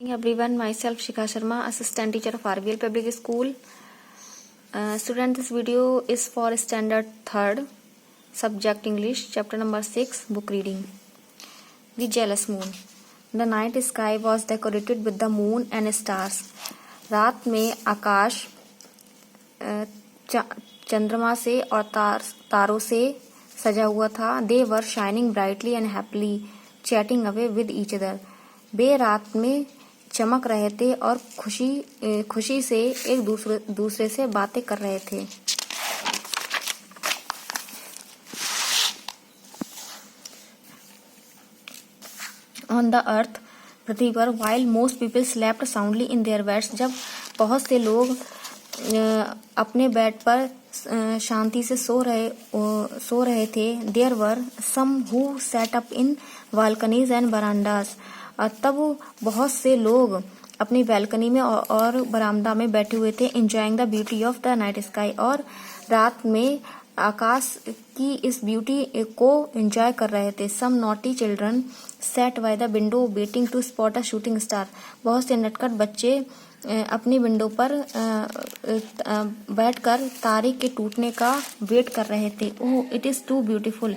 Everyone, myself Shikha Sharma, assistant teacher of RBL Public School. Student, this video is for standard 3rd, subject English, chapter number 6, book reading. The jealous moon. The night sky was decorated with the moon and stars. रात में आकाश चंद्रमा से और तारों से सजा हुआ था. They were shining brightly and happily, chatting away with each other. वे रात में चमक रहे थे और खुशी से एक दूसरे से बातें कर रहे थे. On the earth, पृथ्वी पर, while most people slept soundly in their beds, जब बहुत से लोग अपने बेड पर शांति से सो रहे थे. There were some who sat up in balconies and verandas. तब बहुत से लोग अपनी बैल्कनी में और बरामदा में बैठे हुए थे. Enjoying the beauty of the night sky, और रात में आकाश की इस ब्यूटी को एंजॉय कर रहे थे. Some naughty children sat by the window waiting to spot a shooting star. बहुत से नटखट बच्चे अपनी विंडो पर बैठकर तारे के टूटने का वेट कर रहे थे. Oh, it is too beautiful.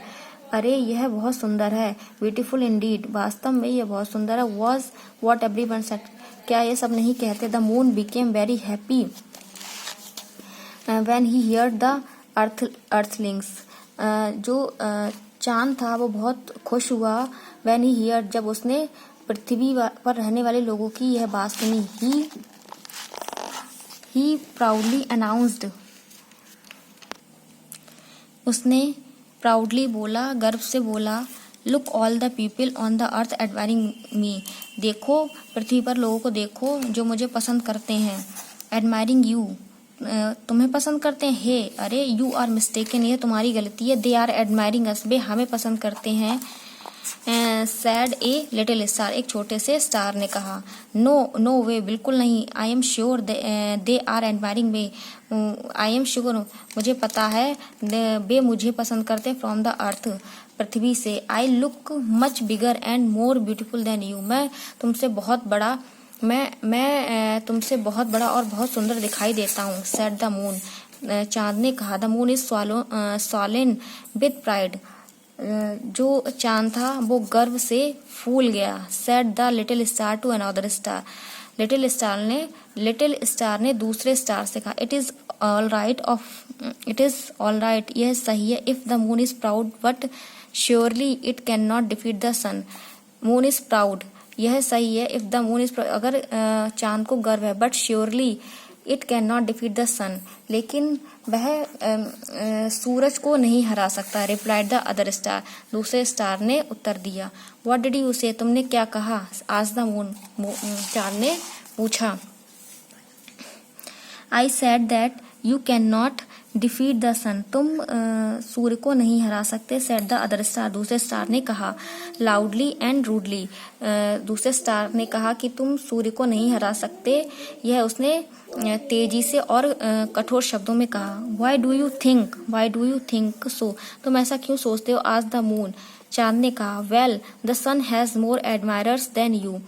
अरे यह बहुत सुंदर है. Beautiful indeed. वास्तव में यह बहुत सुंदर है. Was what everyone said. क्या ये सब नहीं कहते? The moon became very happy when he heard the earthlings. जो चांद था वो बहुत खुश हुआ. When he heard, जब उसने पृथ्वी पर रहने वाले लोगों की यह बात सुनी. He proudly announced. उसने प्राउडली बोला, गर्व से बोला. Look all the people on the earth admiring me. देखो पृथ्वी पर लोगों को देखो जो मुझे पसंद करते हैं. एडमायरिंग यू, तुम्हें पसंद करते हैं. हे, अरे यू आर मिस्टेकन, ये तुम्हारी गलती है. दे आर एडमायरिंग अस, वे हमें पसंद करते हैं. सैड ए लिटिल स्टार, एक छोटे से स्टार ने कहा. नो वे, बिल्कुल नहीं. I am sure they are admiring way. I am sure, मुझे पता है वे मुझे पसंद करते. फ्रॉम द अर्थ, पृथ्वी से. I look much bigger and more beautiful then you. मैं तुमसे बहुत बड़ा और बहुत सुंदर दिखाई देता हूँ. सेड द मून, चांद ने कहा. The moon is swollen with pride. जो चांद था वो गर्व से फूल गया. Said the little star to another star. Little star ने दूसरे स्टार से कहा. इट इज ऑल राइट, यह सही है. If the moon is proud but surely it can not defeat the sun. Moon is proud, यह सही है. इफ द मून इज, अगर चांद को गर्व है, but surely it can not defeat the sun, लेकिन वह सूरज को नहीं हरा सकता. रिप्लाइड द अदर स्टार, दूसरे स्टार ने उत्तर दिया. व्हाट डिड यू से, तुमने क्या कहा? आज द मून, चांद ने पूछा. I said that you can not defeat the sun, तुम सूर्य को नहीं हरा सकते. सेड द अदर स्टार, दूसरे स्टार ने कहा. लाउडली एंड रूडली, दूसरे स्टार ने कहा कि तुम सूर्य को नहीं हरा सकते. यह उसने तेजी से और कठोर शब्दों में कहा. Why do you think so, तुम ऐसा क्यों सोचते हो? आज द मून, चांद ने कहा. Well, the sun has more admirers than you.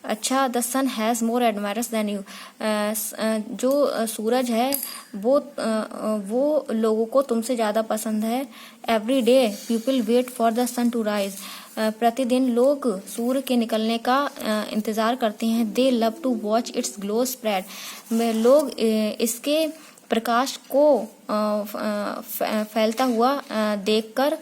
अच्छा, the sun has more admirers than you, जो सूरज है वो लोगों को तुमसे ज्यादा पसंद है. Every day people wait for the sun to rise. प्रतिदिन लोग सूर्य के निकलने का इंतजार करते हैं. They love to watch its glow spread. लोग इसके प्रकाश को फैलता हुआ देखकर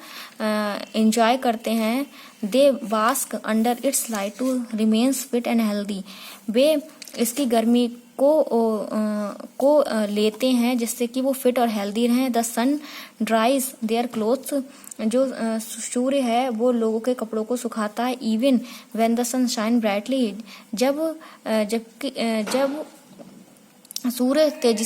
एंजॉय करते हैं. They bask under its light to remains fit and healthy. वे इसकी गर्मी को लेते हैं जिससे कि वो फिट और हेल्दी रहें. The sun dries their clothes, जो सूर्य है वो लोगों के कपड़ों को सुखाता है. Even when the sun shine brightly, जब सूर्य तेजी